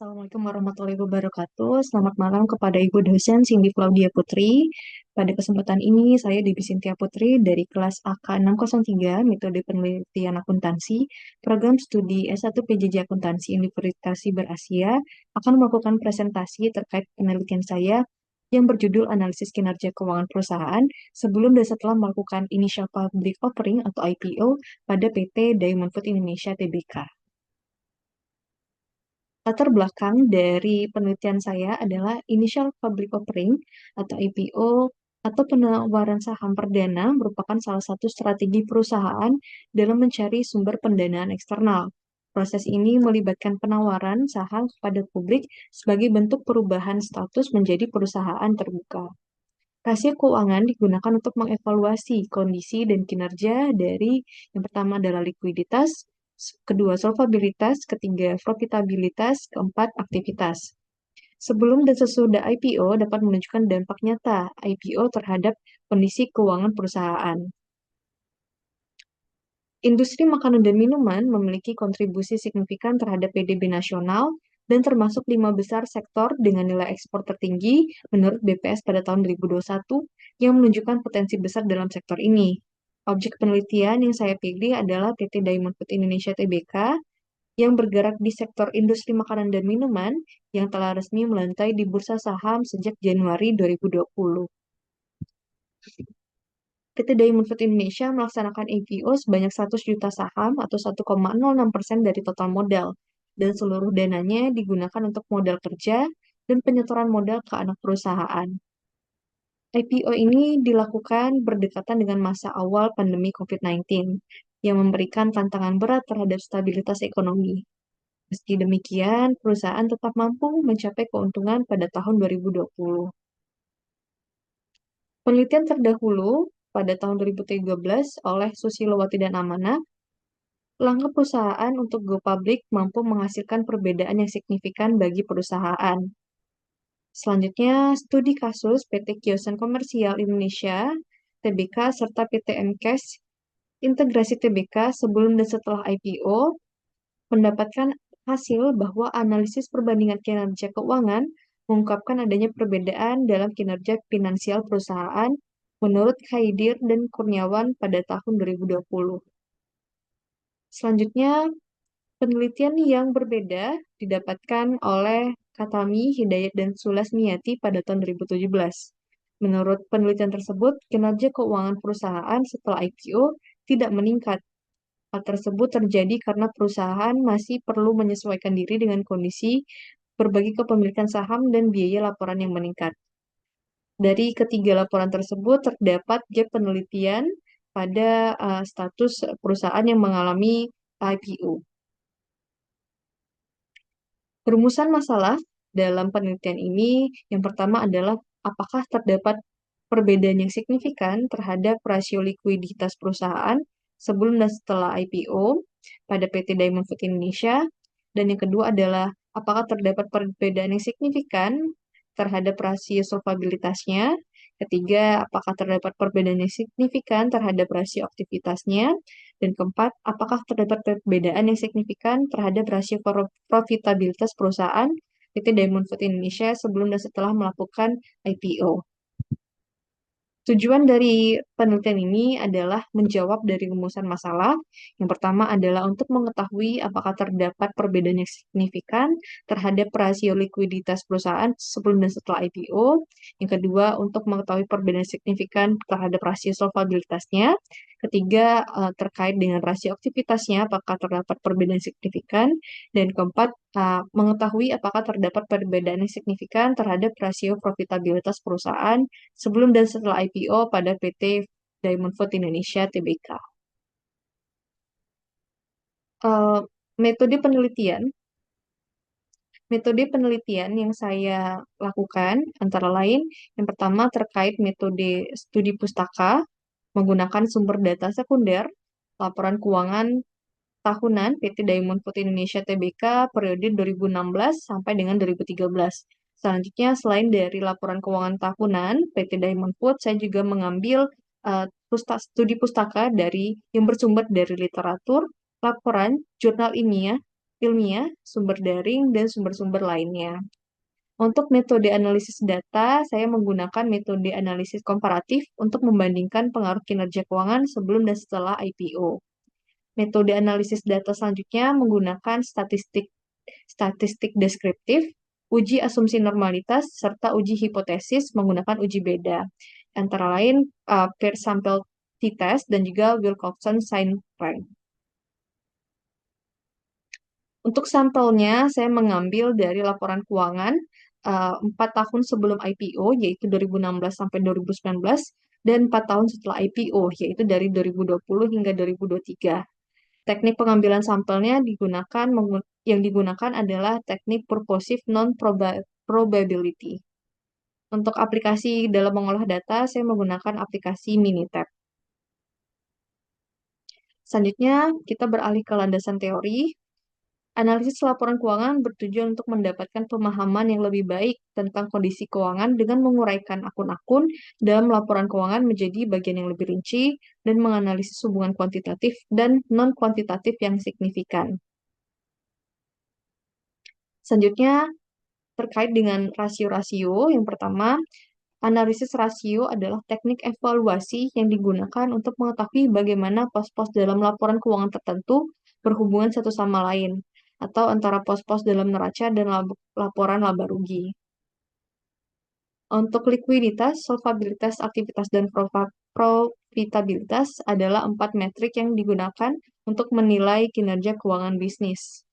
Assalamualaikum warahmatullahi wabarakatuh. Selamat malam kepada Ibu dosen Cindy Claudia Putri. Pada kesempatan ini, saya Devi Cynthia Putri dari kelas AK603, Metode Penelitian Akuntansi, Program Studi S1 PJJ Akuntansi Universitas Siber Asia, akan melakukan presentasi terkait penelitian saya yang berjudul Analisis Kinerja Keuangan Perusahaan sebelum dan setelah melakukan Initial Public Offering atau IPO pada PT Diamond Food Indonesia Tbk. Latar belakang dari penelitian saya adalah initial public offering atau IPO atau penawaran saham perdana merupakan salah satu strategi perusahaan dalam mencari sumber pendanaan eksternal. Proses ini melibatkan penawaran saham kepada publik sebagai bentuk perubahan status menjadi perusahaan terbuka. Rasio keuangan digunakan untuk mengevaluasi kondisi dan kinerja dari yang pertama adalah likuiditas, kedua solvabilitas, ketiga profitabilitas, keempat aktivitas. Sebelum dan sesudah IPO dapat menunjukkan dampak nyata IPO terhadap kondisi keuangan perusahaan. Industri makanan dan minuman memiliki kontribusi signifikan terhadap PDB nasional dan termasuk 5 besar sektor dengan nilai ekspor tertinggi menurut BPS pada tahun 2021 yang menunjukkan potensi besar dalam sektor ini. Objek penelitian yang saya pilih adalah PT Diamond Food Indonesia Tbk yang bergerak di sektor industri makanan dan minuman yang telah resmi melantai di bursa saham sejak Januari 2020. PT Diamond Food Indonesia melaksanakan IPO sebanyak 100 juta saham atau 1,06% dari total modal, dan seluruh dananya digunakan untuk modal kerja dan penyetoran modal ke anak perusahaan. IPO ini dilakukan berdekatan dengan masa awal pandemi COVID-19 yang memberikan tantangan berat terhadap stabilitas ekonomi. Meski demikian, perusahaan tetap mampu mencapai keuntungan pada tahun 2020. Penelitian terdahulu pada tahun 2013 oleh Susilowati dan Amanah, langkah perusahaan untuk go public mampu menghasilkan perbedaan yang signifikan bagi perusahaan. Selanjutnya, studi kasus PT Kiyosan Komersial Indonesia, Tbk, serta PT MKes, integrasi Tbk sebelum dan setelah IPO, mendapatkan hasil bahwa analisis perbandingan kinerja keuangan mengungkapkan adanya perbedaan dalam kinerja finansial perusahaan menurut Khaidir dan Kurniawan pada tahun 2020. Selanjutnya, penelitian yang berbeda didapatkan oleh Katami, Hidayat, dan Sulasmiyati pada tahun 2017. Menurut penelitian tersebut, kinerja keuangan perusahaan setelah IPO tidak meningkat. Hal tersebut terjadi karena perusahaan masih perlu menyesuaikan diri dengan kondisi berbagai kepemilikan saham dan biaya laporan yang meningkat. Dari ketiga laporan tersebut terdapat gap penelitian pada status perusahaan yang mengalami IPO. Perumusan masalah dalam penelitian ini yang pertama adalah apakah terdapat perbedaan yang signifikan terhadap rasio likuiditas perusahaan sebelum dan setelah IPO pada PT Diamond Food Indonesia. Dan yang kedua adalah apakah terdapat perbedaan yang signifikan terhadap rasio solvabilitasnya. Ketiga, apakah terdapat perbedaan yang signifikan terhadap rasio aktivitasnya. Dan keempat, apakah terdapat perbedaan yang signifikan terhadap rasio profitabilitas perusahaan PT Diamond Food Indonesia sebelum dan setelah melakukan IPO. Tujuan dari penelitian ini adalah menjawab dari rumusan masalah. Yang pertama adalah untuk mengetahui apakah terdapat perbedaan yang signifikan terhadap rasio likuiditas perusahaan sebelum dan setelah IPO. Yang kedua, untuk mengetahui perbedaan signifikan terhadap rasio solvabilitasnya. Ketiga, terkait dengan rasio aktivitasnya, apakah terdapat perbedaan signifikan. Dan keempat, mengetahui apakah terdapat perbedaan yang signifikan terhadap rasio profitabilitas perusahaan sebelum dan setelah IPO pada PT Diamond Food Indonesia Tbk. Eh, metode penelitian Metode penelitian yang saya lakukan antara lain yang pertama terkait metode studi pustaka menggunakan sumber data sekunder, laporan keuangan tahunan PT Diamond Food Indonesia Tbk periode 2016 sampai dengan 2013. Selanjutnya, selain dari laporan keuangan tahunan PT Diamond Food, saya juga mengambil studi pustaka yang bersumber dari literatur, laporan, jurnal ilmiah, ilmiah, sumber daring, dan sumber-sumber lainnya. Untuk metode analisis data, saya menggunakan metode analisis komparatif untuk membandingkan pengaruh kinerja keuangan sebelum dan setelah IPO. Metode analisis data selanjutnya menggunakan statistik deskriptif, uji asumsi normalitas, serta uji hipotesis menggunakan uji beda. Antara lain, Pearce Sample t-test dan juga Wilcoxon Sign Rank. Untuk sampelnya, saya mengambil dari laporan keuangan 4 tahun sebelum IPO, yaitu 2016 sampai 2019, dan 4 tahun setelah IPO, yaitu dari 2020 hingga 2023. Teknik pengambilan sampelnya yang digunakan adalah teknik purposive non-probability. Untuk aplikasi dalam mengolah data, saya menggunakan aplikasi Minitab. Selanjutnya, kita beralih ke landasan teori. Analisis laporan keuangan bertujuan untuk mendapatkan pemahaman yang lebih baik tentang kondisi keuangan dengan menguraikan akun-akun dalam laporan keuangan menjadi bagian yang lebih rinci dan menganalisis hubungan kuantitatif dan non-kuantitatif yang signifikan. Selanjutnya, terkait dengan rasio-rasio, yang pertama, analisis rasio adalah teknik evaluasi yang digunakan untuk mengetahui bagaimana pos-pos dalam laporan keuangan tertentu berhubungan satu sama lain, atau antara pos-pos dalam neraca dan laporan laba rugi. Untuk likuiditas, solvabilitas, aktivitas, dan profitabilitas adalah 4 metrik yang digunakan untuk menilai kinerja keuangan bisnis.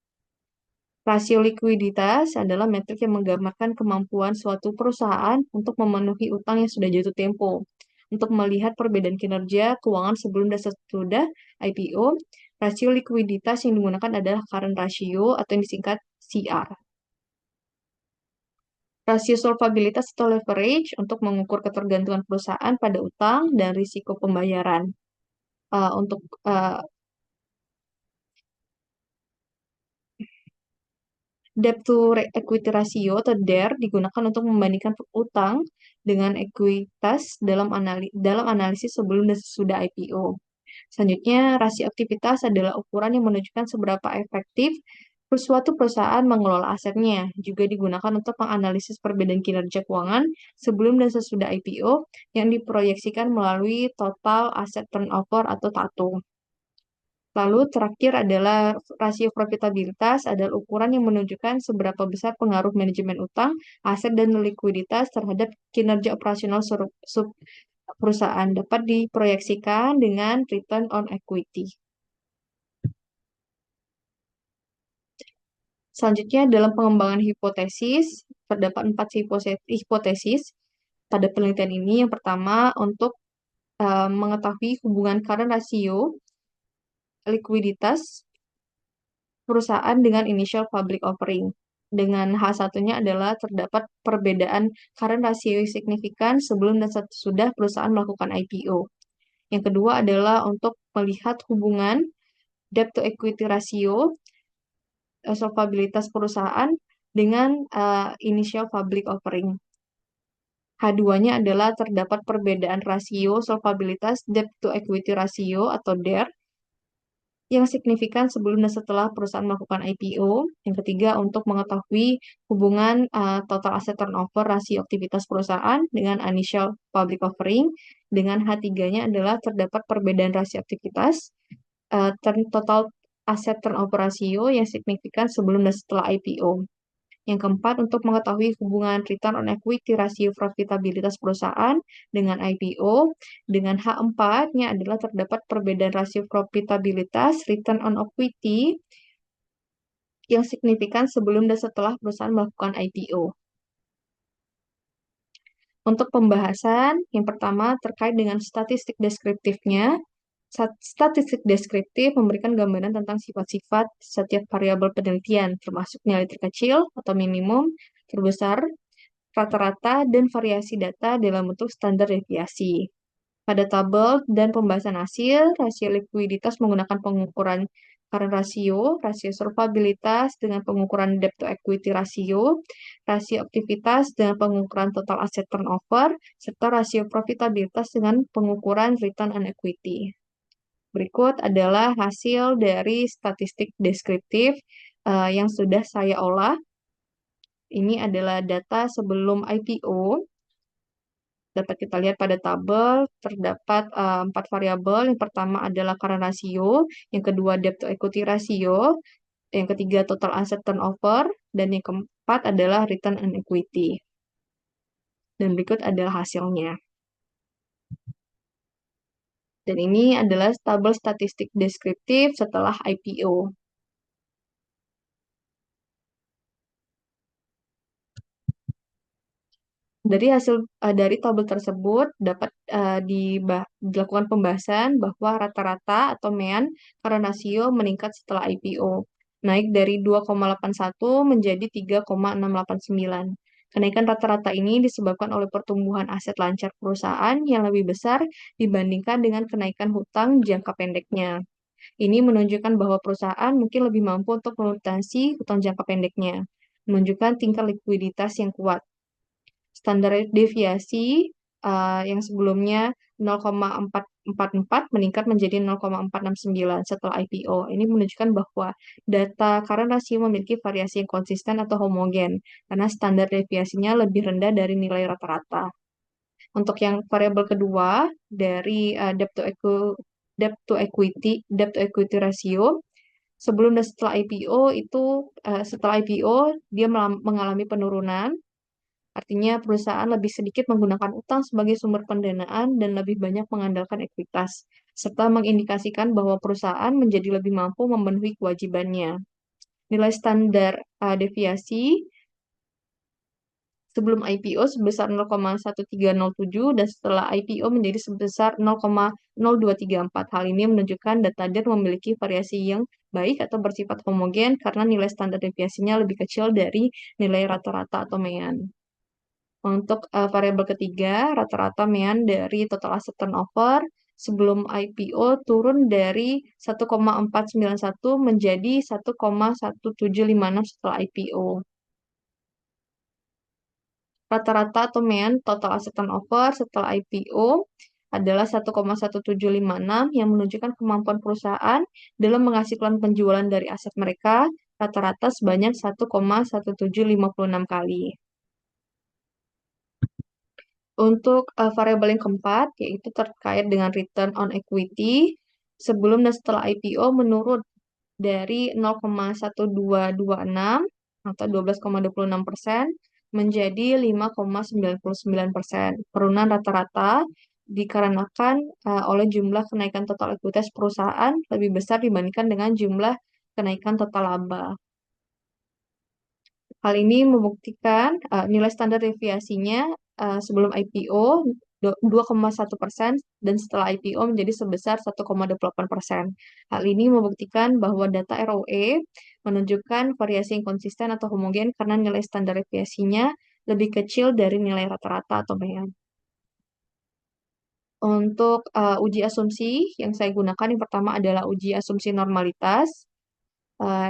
Rasio likuiditas adalah metrik yang menggambarkan kemampuan suatu perusahaan untuk memenuhi utang yang sudah jatuh tempo. Untuk melihat perbedaan kinerja keuangan sebelum dan sesudah IPO, rasio likuiditas yang digunakan adalah current ratio atau yang disingkat CR. Rasio solvabilitas atau leverage untuk mengukur ketergantungan perusahaan pada utang dan risiko pembayaran. Untuk debt to equity ratio atau DER digunakan untuk membandingkan utang dengan ekuitas dalam analisis sebelum dan sesudah IPO. Selanjutnya, rasio aktivitas adalah ukuran yang menunjukkan seberapa efektif suatu perusahaan mengelola asetnya. Juga digunakan untuk menganalisis perbedaan kinerja keuangan sebelum dan sesudah IPO yang diproyeksikan melalui total asset turnover atau TATU. Lalu terakhir adalah rasio profitabilitas adalah ukuran yang menunjukkan seberapa besar pengaruh manajemen utang, aset, dan likuiditas terhadap kinerja operasional sub perusahaan dapat diproyeksikan dengan return on equity. Selanjutnya, dalam pengembangan hipotesis, terdapat 4 hipotesis pada penelitian ini. Yang pertama, untuk mengetahui hubungan current ratio likuiditas perusahaan dengan initial public offering. Dengan H1-nya adalah terdapat perbedaan current ratio signifikan sebelum dan sesudah perusahaan melakukan IPO. Yang kedua adalah untuk melihat hubungan debt to equity ratio, solvabilitas perusahaan dengan initial public offering. H2-nya adalah terdapat perbedaan rasio solvabilitas debt to equity ratio atau DER yang signifikan sebelum dan setelah perusahaan melakukan IPO. Yang ketiga, untuk mengetahui hubungan total asset turnover rasio aktivitas perusahaan dengan initial public offering. Dengan H3-nya adalah terdapat perbedaan rasio aktivitas total asset turnover rasio yang signifikan sebelum dan setelah IPO. Yang keempat, untuk mengetahui hubungan return on equity rasio profitabilitas perusahaan dengan IPO. Dengan H4-nya adalah terdapat perbedaan rasio profitabilitas return on equity yang signifikan sebelum dan setelah perusahaan melakukan IPO. Untuk pembahasan, yang pertama terkait dengan statistik deskriptifnya. Statistik deskriptif memberikan gambaran tentang sifat-sifat setiap variabel penelitian, termasuk nilai terkecil atau minimum, terbesar, rata-rata, dan variasi data dalam bentuk standar deviasi. Pada tabel dan pembahasan hasil, rasio likuiditas menggunakan pengukuran current ratio, rasio solvabilitas dengan pengukuran debt to equity ratio, rasio aktivitas dengan pengukuran total asset turnover, serta rasio profitabilitas dengan pengukuran return on equity. Berikut adalah hasil dari statistik deskriptif yang sudah saya olah. Ini adalah data sebelum IPO. Dapat kita lihat pada tabel, terdapat 4 variabel. Yang pertama adalah current ratio, yang kedua debt to equity ratio, yang ketiga total asset turnover, dan yang keempat adalah return on equity. Dan berikut adalah hasilnya. Dan ini adalah tabel statistik deskriptif setelah IPO. Dari hasil dari tabel tersebut dapat dilakukan pembahasan bahwa rata-rata atau MEAN current ratio meningkat setelah IPO, naik dari 2,81 menjadi 3,689. Kenaikan rata-rata ini disebabkan oleh pertumbuhan aset lancar perusahaan yang lebih besar dibandingkan dengan kenaikan hutang jangka pendeknya. Ini menunjukkan bahwa perusahaan mungkin lebih mampu untuk melunasi hutang jangka pendeknya, menunjukkan tingkat likuiditas yang kuat. Standar deviasi yang sebelumnya 0,444 meningkat menjadi 0,469 setelah IPO. Ini menunjukkan bahwa data current ratio memiliki variasi yang konsisten atau homogen karena standar deviasinya lebih rendah dari nilai rata-rata. Untuk yang variabel kedua dari debt to equity ratio sebelum dan setelah IPO itu setelah IPO dia mengalami penurunan. Artinya perusahaan lebih sedikit menggunakan utang sebagai sumber pendanaan dan lebih banyak mengandalkan ekuitas, serta mengindikasikan bahwa perusahaan menjadi lebih mampu memenuhi kewajibannya. Nilai standar deviasi sebelum IPO sebesar 0,1307 dan setelah IPO menjadi sebesar 0,0234. Hal ini menunjukkan data DER memiliki variasi yang baik atau bersifat homogen karena nilai standar deviasinya lebih kecil dari nilai rata-rata atau MEAN. Untuk variabel ketiga, rata-rata MEAN dari total asset turnover sebelum IPO turun dari 1,491 menjadi 1,1756 setelah IPO. Rata-rata atau MEAN total asset turnover setelah IPO adalah 1,1756 yang menunjukkan kemampuan perusahaan dalam menghasilkan penjualan dari aset mereka rata-rata sebanyak 1,1756 kali. Untuk variabel yang keempat, yaitu terkait dengan return on equity, sebelum dan setelah IPO menurun dari 0,1226 atau 12,26% menjadi 5,99%. Penurunan rata-rata dikarenakan oleh jumlah kenaikan total ekuitas perusahaan lebih besar dibandingkan dengan jumlah kenaikan total laba. Hal ini membuktikan nilai standar deviasinya sebelum IPO 2,1% dan setelah IPO menjadi sebesar 1,28%. Hal ini membuktikan bahwa data ROE menunjukkan variasi yang konsisten atau homogen karena nilai standar deviasinya lebih kecil dari nilai rata-rata atau MEAN. Untuk uji asumsi yang saya gunakan yang pertama adalah uji asumsi normalitas.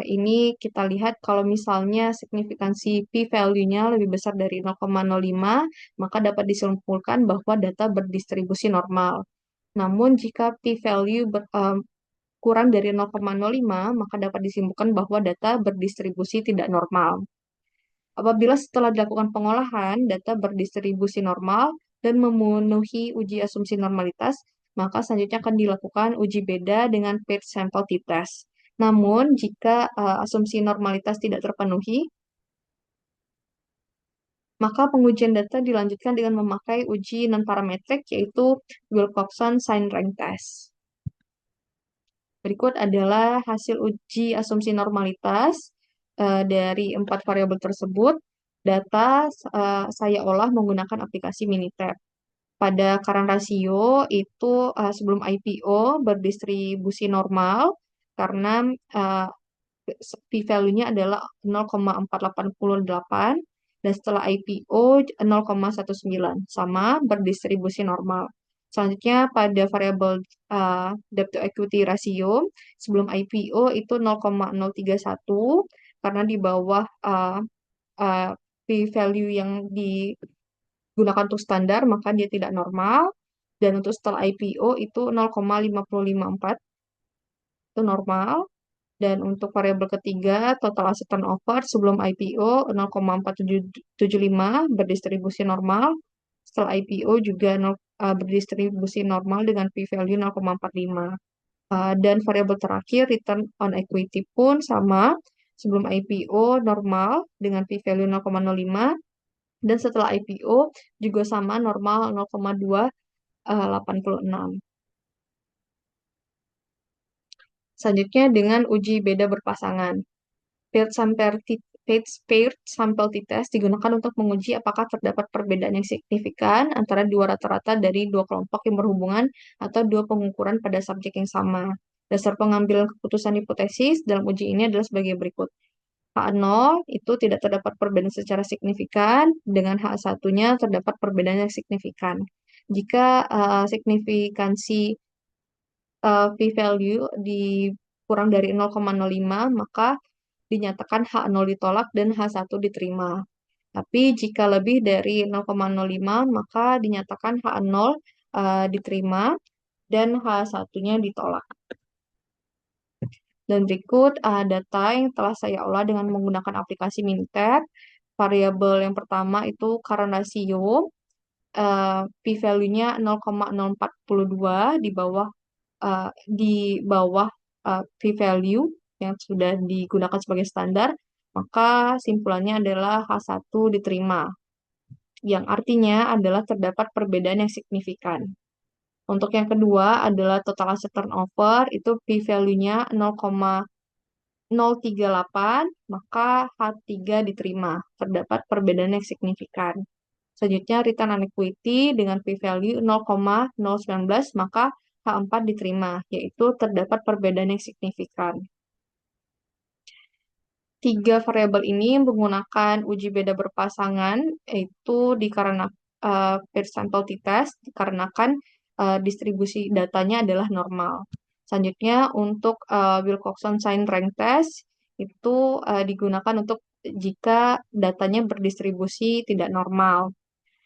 Ini kita lihat kalau misalnya signifikansi p-value-nya lebih besar dari 0,05, maka dapat disimpulkan bahwa data berdistribusi normal. Namun jika p-value kurang dari 0,05, maka dapat disimpulkan bahwa data berdistribusi tidak normal. Apabila setelah dilakukan pengolahan, data berdistribusi normal dan memenuhi uji asumsi normalitas, maka selanjutnya akan dilakukan uji beda dengan paired sample t-test. Namun, jika asumsi normalitas tidak terpenuhi, maka pengujian data dilanjutkan dengan memakai uji non-parametrik, yaitu Wilcoxon Sign Rank Test. Berikut adalah hasil uji asumsi normalitas dari 4 variabel tersebut. Data saya olah menggunakan aplikasi Minitab. Pada current ratio itu sebelum IPO berdistribusi normal karena p-value-nya adalah 0,488 dan setelah IPO 0,19 sama berdistribusi normal. Selanjutnya pada variabel debt to equity ratio sebelum IPO itu 0,031 karena di bawah uh, p-value yang digunakan untuk standar maka dia tidak normal dan untuk setelah IPO itu 0,554 itu normal. Dan untuk variabel ketiga, total asset turnover sebelum IPO 0,4775 berdistribusi normal. Setelah IPO juga berdistribusi normal dengan p-value 0,45. Dan variabel terakhir, return on equity pun sama. Sebelum IPO normal dengan p-value 0,05. Dan setelah IPO juga sama normal 0,286. Selanjutnya dengan uji beda berpasangan. Paired sample t-test digunakan untuk menguji apakah terdapat perbedaan yang signifikan antara dua rata-rata dari dua kelompok yang berhubungan atau dua pengukuran pada subjek yang sama. Dasar pengambilan keputusan hipotesis dalam uji ini adalah sebagai berikut. H0 itu tidak terdapat perbedaan secara signifikan, dengan H1-nya terdapat perbedaan yang signifikan. Jika signifikansi p-value kurang dari 0,05, maka dinyatakan H0 ditolak dan H1 diterima. Tapi jika lebih dari 0,05, maka dinyatakan H0 diterima dan H1-nya ditolak. Dan berikut data yang telah saya olah dengan menggunakan aplikasi Mintet. Variabel yang pertama itu current ratio, p-value-nya 0,042 di bawah p-value yang sudah digunakan sebagai standar, maka simpulannya adalah H1 diterima, yang artinya adalah terdapat perbedaan yang signifikan. Untuk yang kedua adalah total asset turnover, itu p-value-nya 0,038, maka H3 diterima, terdapat perbedaan yang signifikan. Selanjutnya, return on equity dengan p-value 0,019, maka H4 diterima, yaitu terdapat perbedaan yang signifikan. Tiga variabel ini menggunakan uji beda berpasangan, yaitu dikarenakan per sample t-test, dikarenakan distribusi datanya adalah normal. Selanjutnya, untuk Wilcoxon Sign Rank Test, itu digunakan untuk jika datanya berdistribusi tidak normal.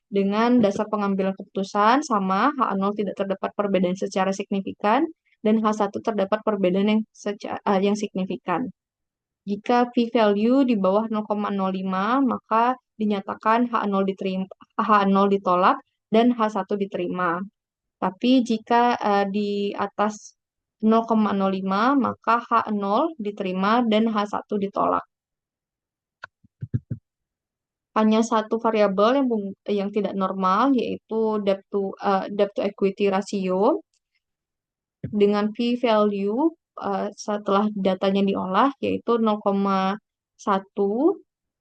Dengan dasar pengambilan keputusan sama, H0 tidak terdapat perbedaan secara signifikan, dan H1 terdapat perbedaan yang signifikan. Jika p-value di bawah 0,05, maka dinyatakan H0 ditolak dan H1 diterima. Tapi jika di atas 0,05, maka H0 diterima dan H1 ditolak. Hanya satu variabel yang tidak normal, yaitu debt to equity ratio. Dengan p-value setelah datanya diolah, yaitu 0,1,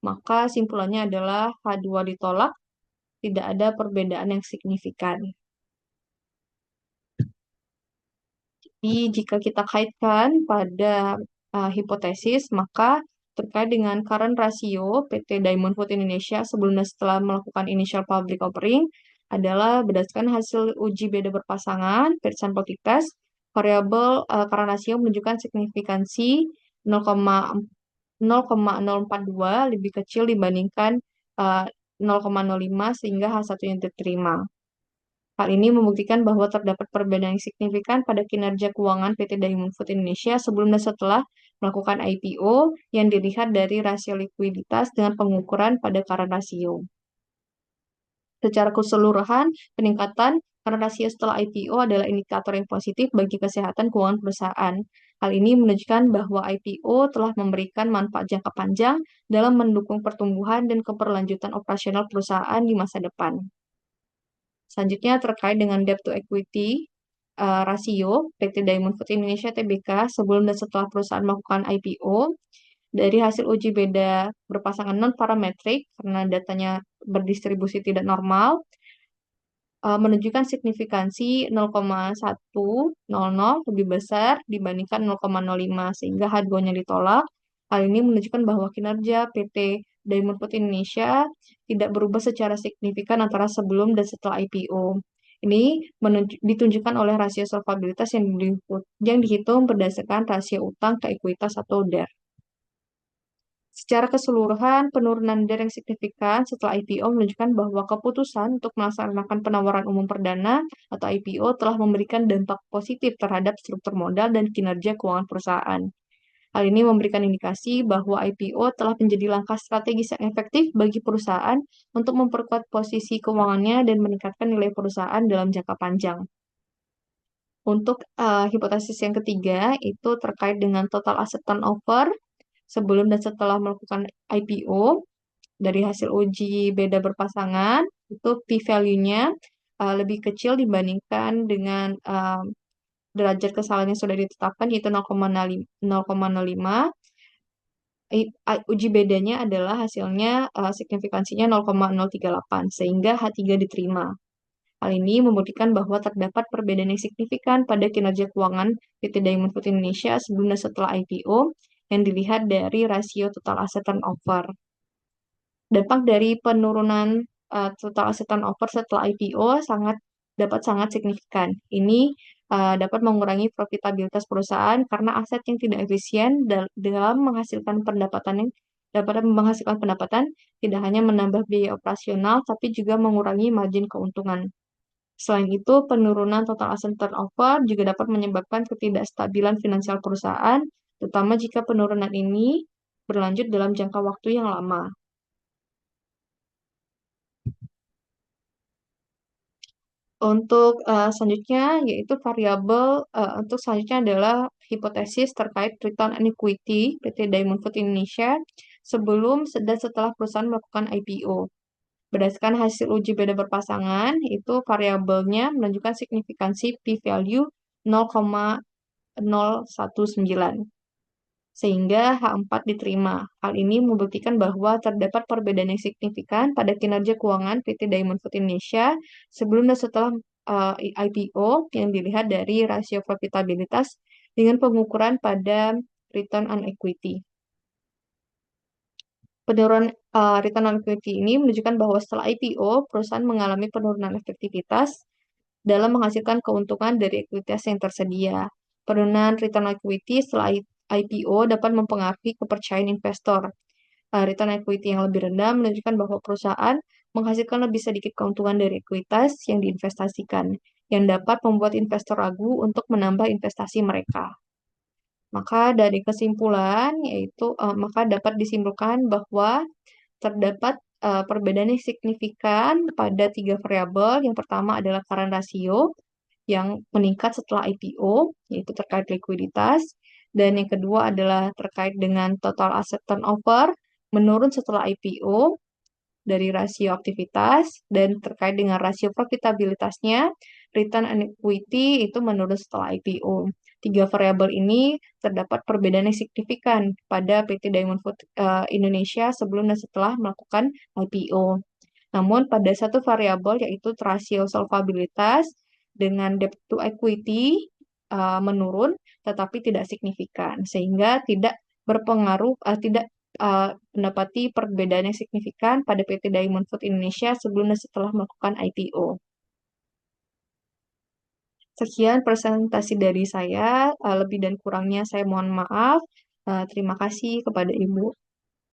maka simpulannya adalah H2 ditolak, tidak ada perbedaan yang signifikan. Jadi, jika kita kaitkan pada hipotesis, maka terkait dengan current ratio PT Diamond Food Indonesia sebelum dan setelah melakukan initial public offering adalah berdasarkan hasil uji beda berpasangan, paired sample t-test, variabel current ratio menunjukkan signifikansi 0,042 lebih kecil dibandingkan 0,05 sehingga H1 yang diterima. Hal ini membuktikan bahwa terdapat perbedaan yang signifikan pada kinerja keuangan PT Diamond Food Indonesia sebelum dan setelah melakukan IPO yang dilihat dari rasio likuiditas dengan pengukuran pada current ratio. Secara keseluruhan, peningkatan current ratio setelah IPO adalah indikator yang positif bagi kesehatan keuangan perusahaan. Hal ini menunjukkan bahwa IPO telah memberikan manfaat jangka panjang dalam mendukung pertumbuhan dan keberlanjutan operasional perusahaan di masa depan. Selanjutnya terkait dengan debt to equity rasio PT Diamond Food Indonesia Tbk sebelum dan setelah perusahaan melakukan IPO. Dari hasil uji beda berpasangan non-parametrik karena datanya berdistribusi tidak normal, menunjukkan signifikansi 0,100 lebih besar dibandingkan 0,05 sehingga H2-nya ditolak. Hal ini menunjukkan bahwa kinerja PT Diamond Food Indonesia tidak berubah secara signifikan antara sebelum dan setelah IPO. Ini ditunjukkan oleh rasio solvabilitas yang dihitung berdasarkan rasio utang ke ekuitas atau DER. Secara keseluruhan, penurunan DER yang signifikan setelah IPO menunjukkan bahwa keputusan untuk melaksanakan penawaran umum perdana atau IPO telah memberikan dampak positif terhadap struktur modal dan kinerja keuangan perusahaan. Hal ini memberikan indikasi bahwa IPO telah menjadi langkah strategis yang efektif bagi perusahaan untuk memperkuat posisi keuangannya dan meningkatkan nilai perusahaan dalam jangka panjang. Untuk hipotesis yang ketiga itu terkait dengan total asset turnover sebelum dan setelah melakukan IPO dari hasil uji beda berpasangan itu p-value-nya lebih kecil dibandingkan dengan derajat kesalahan yang sudah ditetapkan yaitu 0,05. Uji bedanya adalah hasilnya signifikansinya 0,038 sehingga H3 diterima. Hal ini membuktikan bahwa terdapat perbedaan yang signifikan pada kinerja keuangan PT Diamond Food Indonesia sebelum dan setelah IPO yang dilihat dari rasio total asset turnover. Dampak dari penurunan total asset turnover setelah IPO dapat sangat signifikan. Ini dapat mengurangi profitabilitas perusahaan karena aset yang tidak efisien dalam menghasilkan pendapatan tidak hanya menambah biaya operasional tapi juga mengurangi margin keuntungan. Selain itu, penurunan total asset turnover juga dapat menyebabkan ketidakstabilan finansial perusahaan, terutama jika penurunan ini berlanjut dalam jangka waktu yang lama. Untuk selanjutnya yaitu variabel untuk selanjutnya adalah hipotesis terkait return on equity PT Diamond Food Indonesia sebelum dan setelah perusahaan melakukan IPO. Berdasarkan hasil uji beda berpasangan, itu variabelnya menunjukkan signifikansi p-value 0,019 sehingga H4 diterima. Hal ini membuktikan bahwa terdapat perbedaan yang signifikan pada kinerja keuangan PT Diamond Food Indonesia sebelum dan setelah IPO yang dilihat dari rasio profitabilitas dengan pengukuran pada return on equity. Penurunan return on equity ini menunjukkan bahwa setelah IPO, perusahaan mengalami penurunan efektivitas dalam menghasilkan keuntungan dari ekuitas yang tersedia. Penurunan return on equity setelah IPO dapat mempengaruhi kepercayaan investor. Return on equity yang lebih rendah menunjukkan bahwa perusahaan menghasilkan lebih sedikit keuntungan dari ekuitas yang diinvestasikan, yang dapat membuat investor ragu untuk menambah investasi mereka. Maka dari kesimpulan maka dapat disimpulkan bahwa terdapat perbedaan yang signifikan pada tiga variabel. Yang pertama adalah current ratio yang meningkat setelah IPO, yaitu terkait likuiditas. Dan yang kedua adalah terkait dengan total asset turnover menurun setelah IPO dari rasio aktivitas dan terkait dengan rasio profitabilitasnya, return on equity itu menurun setelah IPO. Tiga variabel ini terdapat perbedaan yang signifikan pada PT Diamond Food Indonesia sebelum dan setelah melakukan IPO. Namun pada satu variabel yaitu rasio solvabilitas dengan debt to equity menurun tetapi tidak signifikan sehingga tidak berpengaruh tidak mendapati perbedaan yang signifikan pada PT Diamond Food Indonesia sebelum dan setelah melakukan IPO. Sekian presentasi dari saya, lebih dan kurangnya saya mohon maaf. Terima kasih kepada Ibu.